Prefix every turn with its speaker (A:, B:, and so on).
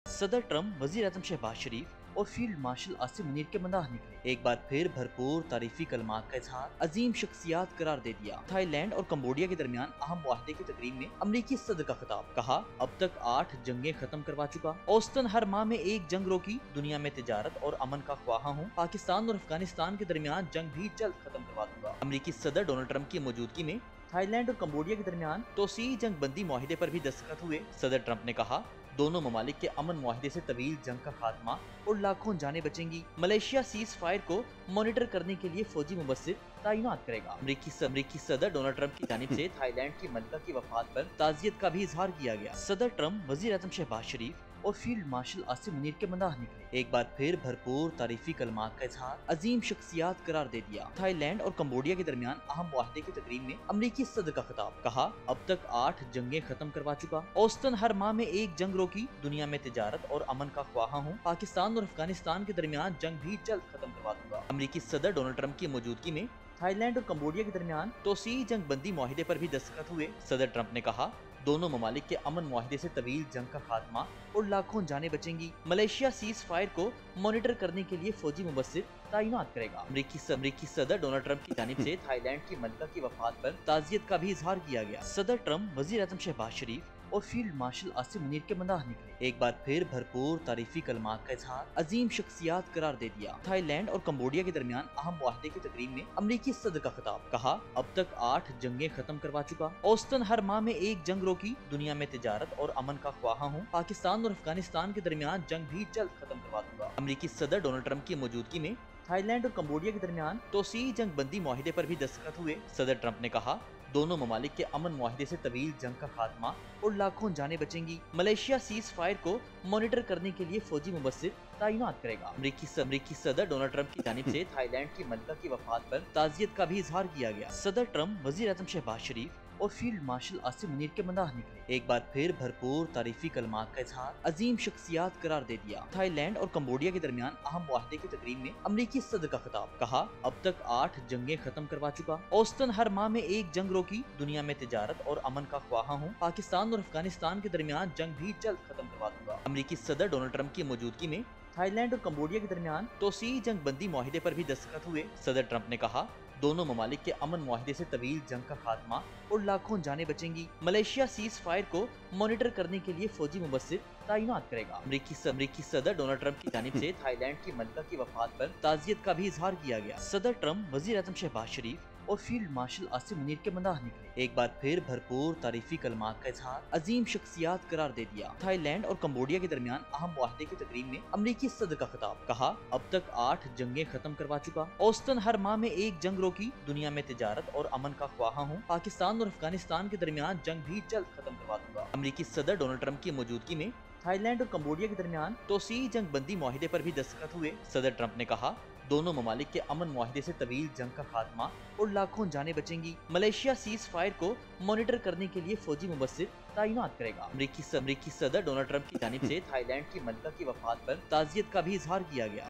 A: सदर ट्रम्प, वजीर आजम शहबाज शरीफ और फील्ड मार्शल आसिम मुनीर के मदाह निकले। एक बार फिर भरपूर तारीफी कलमात का इजहार, अजीम शख्सियात करार दे दिया। थाईलैंड और कम्बोडिया के दरमियान अहम मुआहदे की तकरीब में अमरीकी सदर का खिताब, कहा अब तक 8 जंगें खत्म करवा चुका। औसतन हर माह में एक जंग रोकी, दुनिया में तिजारत और अमन का ख्वाहा हूँ। पाकिस्तान और अफगानिस्तान के दरमियान जंग भी जल्द खत्म करवा दूंगा। अमरीकी सदर डोनाल्ड ट्रंप की मौजूदगी में थाईलैंड और कम्बोडिया के दरमियान तोसी जंग बंदी मुआहिदे पर भी दस्तखत हुए। सदर ट्रंप ने कहा दोनों ममालिक के अमन मुआहिदे से तवील जंग का खात्मा और लाखों जानें बचेंगी। मलेशिया सीज फायर को मॉनिटर करने के लिए फौजी मुबस्सिर तैनात करेगा। अमरीकी सदर डोनाल्ड ट्रंप की जानिब से थाईलैंड की मलिका की वफात पर ताज़ियत का भी इजहार किया गया। सदर ट्रंप, वजीर आजम शहबाज शरीफ और फील्ड मार्शल आसिम मुनीर के मदाह निकले। एक बार फिर भरपूर तारीफी कलमात का इजहार, अजीम शख्सियात करार दे दिया। थाईलैंड और कम्बोडिया के दरमियान अहम मुआहदे की तकरीब में अमरीकी सदर का खिताब, कहा अब तक 8 जंगें खत्म करवा चुका। औसतन हर माह में एक जंग रोकी, दुनिया में तिजारत और अमन का ख्वाहा हूँ। पाकिस्तान और अफगानिस्तान के दरमियान जंग भी जल्द खत्म करवा दूंगा। अमरीकी सदर डोनाल्ड ट्रंप की मौजूदगी में थाईलैंड और कम्बोडिया के दरमियान तोसी जंग बंदी मुआहिदे पर भी दस्तखत हुए। सदर ट्रंप ने कहा दोनों ममालिक के अमन मुआहिदे से तवील जंग का खात्मा और लाखों जानें बचेंगी। मलेशिया सीज फायर को मॉनिटर करने के लिए फौजी मुबस्सिर तैनात करेगा। अमरीकी सदर डोनाल्ड ट्रंप की जानिब से थाईलैंड की मलिका की वफात पर ताज़ियत का भी इजहार किया गया। सदर ट्रंप, वजीर आजम शहबाज शरीफ और फील्ड मार्शल आसिम मुनीर के मदाह निकले। एक बार फिर भरपूर तारीफी कलमात का इजहार, अजीम शख्सियात करार दे दिया। थाईलैंड और कम्बोडिया के दरमियान अहम मुआहदे की तकरीब में अमरीकी सदर का खिताब, कहा अब तक 8 जंगें खत्म करवा चुका। औसतन हर माह में एक जंग रोकी, दुनिया में तिजारत और अमन का ख्वाहा हूँ। पाकिस्तान और अफगानिस्तान के दरमियान जंग भी जल्द खत्म करवा दूंगा। अमरीकी सदर डोनाल्ड ट्रंप की मौजूदगी में थाईलैंड और कम्बोडिया के दरमियान तोसी जंग बंदी मुआहिदे पर भी दस्तखत हुए। सदर ट्रंप ने कहा दोनों ममालिक के अमन मुआहिदे से तवील जंग का खात्मा और लाखों जानें बचेंगी। मलेशिया सीज फायर को मॉनिटर करने के लिए फौजी मुबस्सिर तैनात करेगा। अमरीकी सदर डोनाल्ड ट्रंप की जानिब से थाईलैंड की मलिका की वफात पर ताज़ियत का भी इजहार किया गया। सदर ट्रंप, वजीर आजम शहबाज शरीफ और फील्ड मार्शल आसिम मुनीर के मदाह निकले। एक बार फिर भरपूर तारीफी कलमात का इजहार, अजीम शख्सियात करार दे दिया। थाईलैंड और कम्बोडिया के दरमियान अहम मुआहदे की तकरीब में अमरीकी सदर का खिताब, कहा अब तक 8 जंगें खत्म करवा चुका। औसतन हर माह में एक जंग रोकी, दुनिया में तिजारत और अमन का ख्वाहा हूँ। पाकिस्तान और अफगानिस्तान के दरमियान जंग भी जल्द खत्म करवा दूंगा। अमरीकी सदर डोनाल्ड ट्रंप की मौजूदगी में थाईलैंड और कम्बोडिया के दरमियान तोसी जंग बंदी मुआहिदे पर भी दस्तखत हुए। सदर ट्रंप ने कहा दोनों ममालिक के अमन मुआहिदे से तवील जंग का खात्मा और लाखों जानें बचेंगी। मलेशिया सीज फायर को मॉनिटर करने के लिए फौजी मुबस्सिर तैनात करेगा। अमरीकी सदर डोनाल्ड ट्रंप की जानिब से थाईलैंड की मलिका की वफात पर ताज़ियत का भी इजहार किया गया। सदर ट्रंप, वजीर आजम शहबाज शरीफ और फील्ड मार्शल आसिम मुनीर के मदाह निकले। एक बार फिर भरपूर तारीफी कलमात का इजहार, अजीम शख्सियात करार दे दिया। थाईलैंड और कम्बोडिया के दरमियान अहम मुआहदे की तकरीब में अमरीकी सदर का खिताब, कहा अब तक 8 जंगें खत्म करवा चुका। औसतन हर माह में एक जंग रोकी, दुनिया में तिजारत और अमन का ख्वाहा हूँ। पाकिस्तान और अफगानिस्तान के दरमियान जंग भी जल्द खत्म करवा दूंगा। अमरीकी सदर डोनाल्ड ट्रंप की मौजूदगी में थाईलैंड और कम्बोडिया के दरमियान तोसी जंग बंदी मुआहिदे पर भी दस्तखत हुए। सदर ट्रंप ने कहा दोनों ममालिक के अमन मुआहिदे से तवील जंग का खात्मा और लाखों जानें बचेंगी। मलेशिया सीज फायर को मॉनिटर करने के लिए फौजी मुबस्सिर तैनात करेगा। अमरीकी सदर डोनाल्ड ट्रंप की जानिब से थाईलैंड की मलिका की वफात पर ताज़ियत का भी इजहार किया गया।